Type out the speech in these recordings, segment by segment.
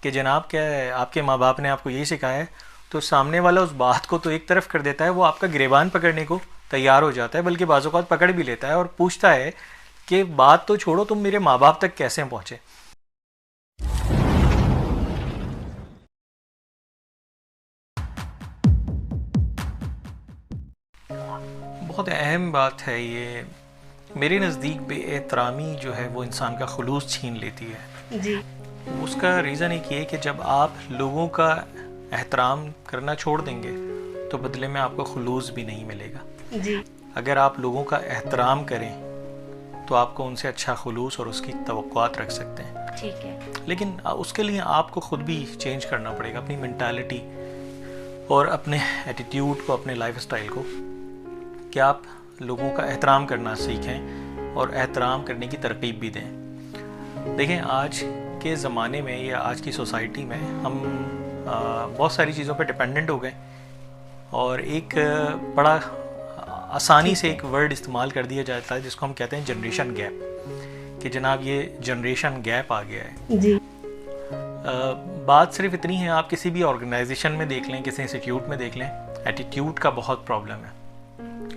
کہ جناب کیا ہے آپ کے ماں باپ نے آپ کو یہی سکھایا ہے، تو سامنے والا اس بات کو تو ایک طرف کر دیتا ہے، وہ آپ کا گریبان پکڑنے کو تیار ہو جاتا ہے، بلکہ بعض اوقات پکڑ بھی لیتا ہے اور پوچھتا ہے کہ بات تو چھوڑو، تم میرے ماں باپ تک کیسے پہنچے. بہت اہم بات ہے یہ. میرے نزدیک بے احترامی جو ہے وہ انسان کا خلوص چھین لیتی ہے. جی اس کا ریزن ایک یہ کہ جب آپ لوگوں کا احترام کرنا چھوڑ دیں گے تو بدلے میں آپ کو خلوص بھی نہیں ملے گا. جی اگر آپ لوگوں کا احترام کریں تو آپ کو ان سے اچھا خلوص اور اس کی توقعات رکھ سکتے ہیں. ٹھیک ہے. لیکن اس کے لیے آپ کو خود بھی چینج کرنا پڑے گا، اپنی مینٹالٹی اور اپنے ایٹیٹیوڈ کو، اپنے لائف اسٹائل کو، کہ آپ لوگوں کا احترام کرنا سیکھیں اور احترام کرنے کی ترغیب بھی دیں. دیکھیں آج کے زمانے میں یا آج کی سوسائٹی میں ہم بہت ساری چیزوں پہ ڈپینڈنٹ ہو گئے، اور ایک بڑا آسانی سے ایک ورڈ استعمال کر دیا جاتا ہے جس کو ہم کہتے ہیں جنریشن گیپ، کہ جناب یہ جنریشن گیپ آ گیا ہے. جی بات صرف اتنی ہے، آپ کسی بھی آرگنائزیشن میں دیکھ لیں، کسی انسٹیٹیوٹ میں دیکھ لیں، ایٹیٹیوڈ کا بہت پرابلم ہے.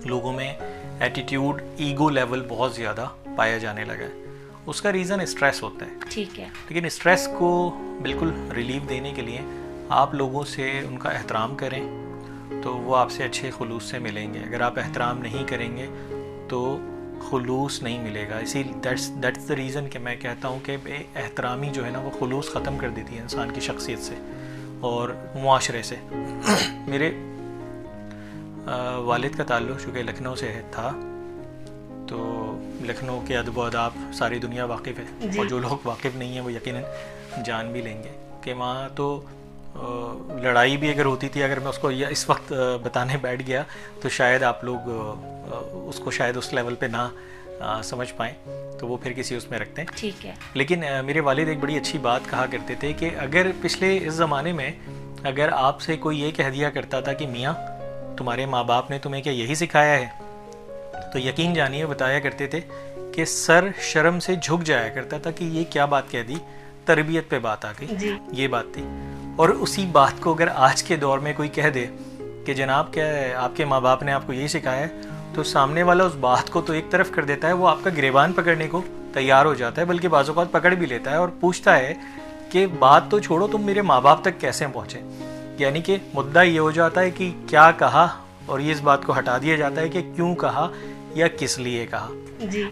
لوگوں میں ایٹیٹیوڈ، ایگو لیول بہت زیادہ پایا جانے لگا ہے. اس کا ریزن اسٹریس ہوتا ہے. ٹھیک ہے. لیکن اسٹریس کو بالکل ریلیف دینے کے لیے آپ لوگوں سے ان کا احترام کریں تو وہ آپ سے اچھے خلوص سے ملیں گے. اگر آپ احترام نہیں کریں گے تو خلوص نہیں ملے گا. اسی دیٹس دا ریزن کہ میں کہتا ہوں کہ بے احترامی جو ہے نا وہ خلوص ختم کر دیتی ہے انسان کی شخصیت سے اور معاشرے سے. میرے والد کا تعلق چونکہ لکھنؤ سے تھا، تو لکھنؤ کے ادب و آداب ساری دنیا واقف ہے، اور جو لوگ واقف نہیں ہیں وہ یقیناً جان بھی لیں گے کہ وہاں تو لڑائی بھی اگر ہوتی تھی، اگر میں اس کو اس وقت بتانے بیٹھ گیا تو شاید آپ لوگ اس کو شاید اس لیول پہ نہ سمجھ پائیں، تو وہ پھر کسی اس میں رکھتے ہیں. ٹھیک ہے. لیکن میرے والد ایک بڑی اچھی بات کہا کرتے تھے کہ اگر پچھلے اس زمانے میں اگر آپ سے کوئی یہ کہہ دیا کرتا تھا کہ میاں تمہارے ماں باپ نے تمہیں کیا یہی سکھایا ہے، تو یقین جانیے بتایا کرتے تھے کہ سر شرم سے جھک جایا کرتا تھا کہ یہ کیا بات کہہ دی، تربیت پہ بات آ گئی. یہ بات تھی. اور اسی بات کو اگر آج کے دور میں کوئی کہہ دے کہ جناب کیا ہے آپ کے ماں باپ نے آپ کو یہی سکھایا ہے، تو سامنے والا اس بات کو تو ایک طرف کر دیتا ہے، وہ آپ کا گریبان پکڑنے کو تیار ہو جاتا ہے، بلکہ بعض اوقات پکڑ بھی لیتا ہے اور پوچھتا ہے کہ بات تو چھوڑو، تم میرے ماں باپ تک کیسے پہنچے. یعنی کہ مدعا یہ ہو جاتا ہے کہ کیا کہا، اور یہ اس بات کو ہٹا دیا جاتا ہے کہ کیوں کہا یا کس لیے کہا. جی.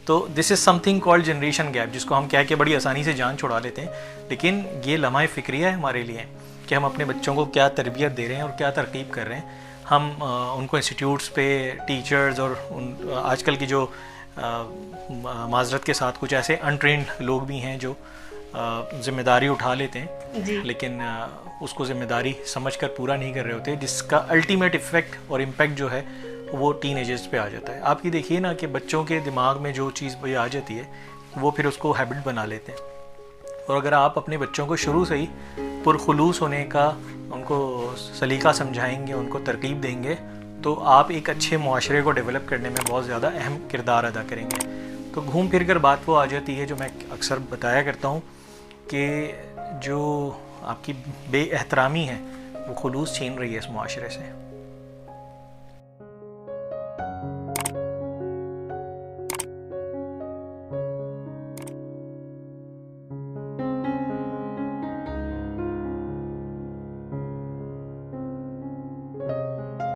تو this is something called generation gap, جس کو ہم کہہ کے بڑی آسانی سے جان چھڑا لیتے ہیں. لیکن یہ لمحہ فکریہ ہے ہمارے لیے کہ ہم اپنے بچوں کو کیا تربیت دے رہے ہیں اور کیا ترغیب کر رہے ہیں. ہم ان کو انسٹیٹیوٹس پہ ٹیچرز اور آج کل کی جو معذرت کے ساتھ کچھ ایسے انٹرینڈ لوگ بھی ہیں جو ذمہ داری اٹھا لیتے ہیں، لیکن اس کو ذمہ داری سمجھ کر پورا نہیں کر رہے ہوتے، جس کا الٹیمیٹ افیکٹ اور امپیکٹ جو ہے وہ ٹین ایجرز پہ آ جاتا ہے. آپ کی دیکھیے نا کہ بچوں کے دماغ میں جو چیز آ جاتی ہے وہ پھر اس کو ہیبٹ بنا لیتے ہیں. اور اگر آپ اپنے بچوں کو شروع سے ہی پرخلوص ہونے کا ان کو سلیقہ سمجھائیں گے، ان کو ترغیب دیں گے، تو آپ ایک اچھے معاشرے کو ڈیولپ کرنے میں بہت زیادہ اہم کردار ادا کریں گے. تو گھوم پھر کر بات وہ آ جاتی ہے جو میں اکثر بتایا کرتا ہوں کہ جو آپ کی بے احترامی ہے وہ خلوص چھین رہی ہے اس معاشرے سے.